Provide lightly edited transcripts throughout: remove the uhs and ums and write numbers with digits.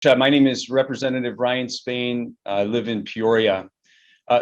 My name is Representative Ryan Spain. I live in Peoria.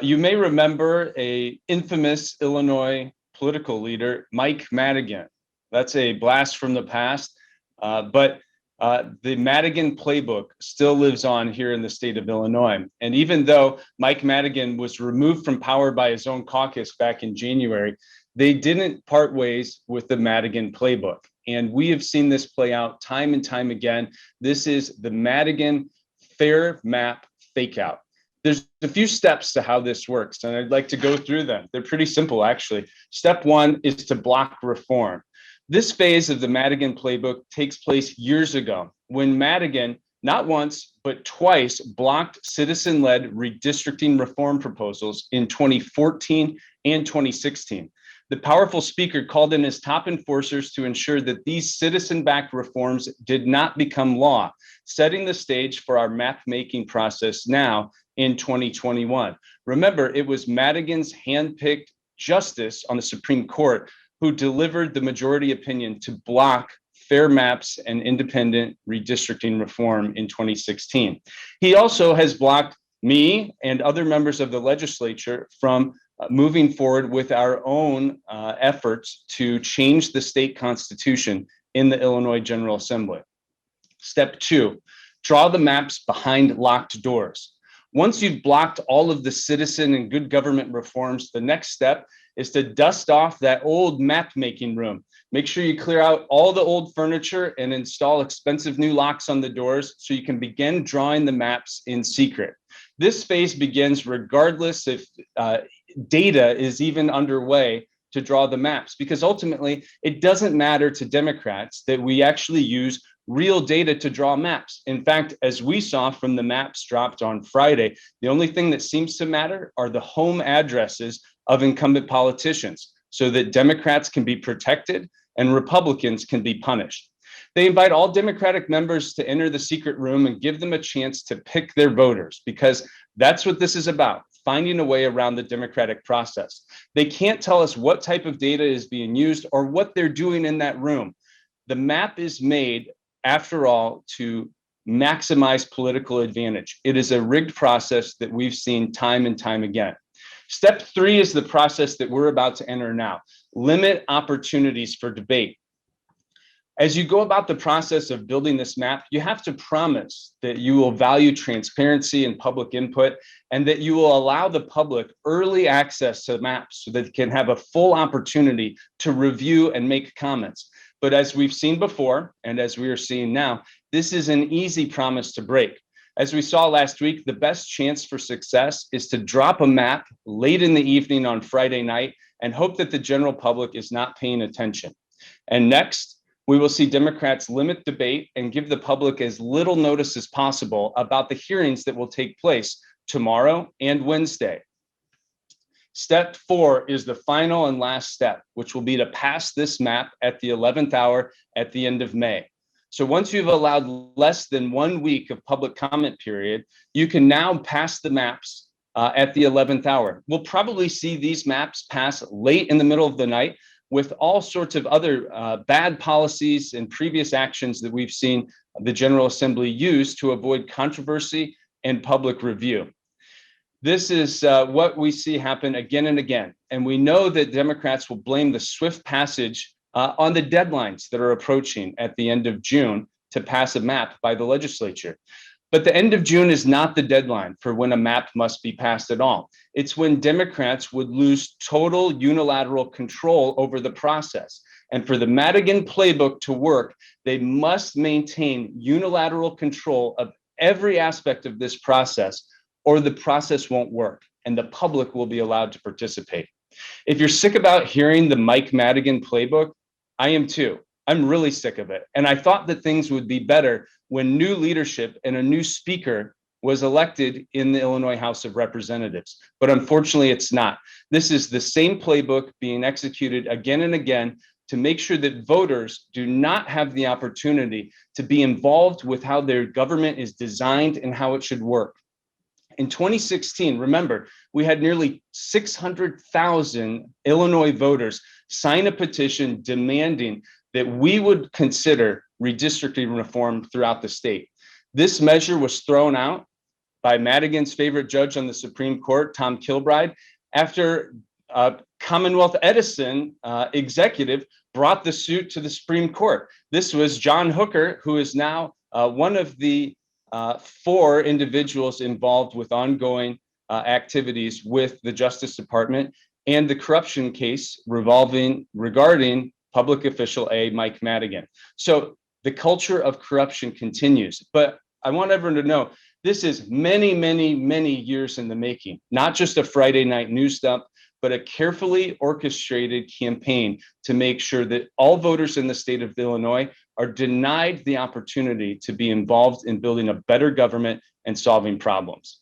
You may remember a infamous Illinois political leader, Mike Madigan. That's a blast from the past, but the Madigan Playbook still lives on here in the state of Illinois. And even though Mike Madigan was removed from power by his own caucus back in January, they didn't part ways with the Madigan Playbook. And we have seen this play out time and time again. This is the Madigan Fair Map Fakeout. There's a few steps to how this works, and I'd like to go through them. They're pretty simple, actually. Step one is to block reform. This phase of the Madigan Playbook takes place years ago when Madigan, not once, but twice, blocked citizen-led redistricting reform proposals in 2014 and 2016. The powerful speaker called in his top enforcers to ensure that these citizen-backed reforms did not become law, setting the stage for our map-making process now in 2021. Remember, it was Madigan's handpicked justice on the Supreme Court who delivered the majority opinion to block fair maps and independent redistricting reform in 2016. He also has blocked me and other members of the legislature from moving forward with our own efforts to change the state constitution in the Illinois General Assembly. Step two, draw the maps behind locked doors. Once you've blocked all of the citizen and good government reforms, the next step is to dust off that old map making room. Make sure you clear out all the old furniture and install expensive new locks on the doors so you can begin drawing the maps in secret. This phase begins regardless if data is even underway to draw the maps, because ultimately it doesn't matter to Democrats that we actually use real data to draw maps. In fact, as we saw from the maps dropped on Friday, the only thing that seems to matter are the home addresses of incumbent politicians so that Democrats can be protected and Republicans can be punished. They invite all Democratic members to enter the secret room and give them a chance to pick their voters, because that's what this is about, finding a way around the democratic process. They can't tell us what type of data is being used or what they're doing in that room. The map is made, after all, to maximize political advantage. It is a rigged process that we've seen time and time again. Step three is the process that we're about to enter now. Limit opportunities for debate. As you go about the process of building this map, you have to promise that you will value transparency and public input, and that you will allow the public early access to the maps so that they can have a full opportunity to review and make comments. But as we've seen before, and as we are seeing now, this is an easy promise to break. As we saw last week, the best chance for success is to drop a map late in the evening on Friday night and hope that the general public is not paying attention. And next, we will see Democrats limit debate and give the public as little notice as possible about the hearings that will take place tomorrow and Wednesday. Step four is the final and last step, which will be to pass this map at the 11th hour at the end of May. So once you've allowed less than 1 week of public comment period, you can now pass the maps at the 11th hour. We'll probably see these maps pass late in the middle of the night, with all sorts of other bad policies and previous actions that we've seen the General Assembly use to avoid controversy and public review. This is what we see happen again and again. And we know that Democrats will blame the swift passage on the deadlines that are approaching at the end of June to pass a map by the legislature. But the end of June is not the deadline for when a map must be passed at all. It's when Democrats would lose total unilateral control over the process. And for the Madigan Playbook to work, they must maintain unilateral control of every aspect of this process, or the process won't work and the public will be allowed to participate. If you're sick about hearing the Mike Madigan Playbook, I am too. I'm really sick of it. And I thought that things would be better when new leadership and a new speaker was elected in the Illinois House of Representatives. But unfortunately, it's not. This is the same playbook being executed again and again to make sure that voters do not have the opportunity to be involved with how their government is designed and how it should work. In 2016, remember, we had nearly 600,000 Illinois voters sign a petition demanding that we would consider redistricting reform throughout the state. This measure was thrown out by Madigan's favorite judge on the Supreme Court, Tom Kilbride, after Commonwealth Edison executive brought the suit to the Supreme Court. This was John Hooker, who is now one of the 4 individuals involved with ongoing activities with the Justice Department and the corruption case regarding public official A, Mike Madigan. So the culture of corruption continues. But I want everyone to know this is many, many, many years in the making, not just a Friday night news dump, but a carefully orchestrated campaign to make sure that all voters in the state of Illinois are denied the opportunity to be involved in building a better government and solving problems.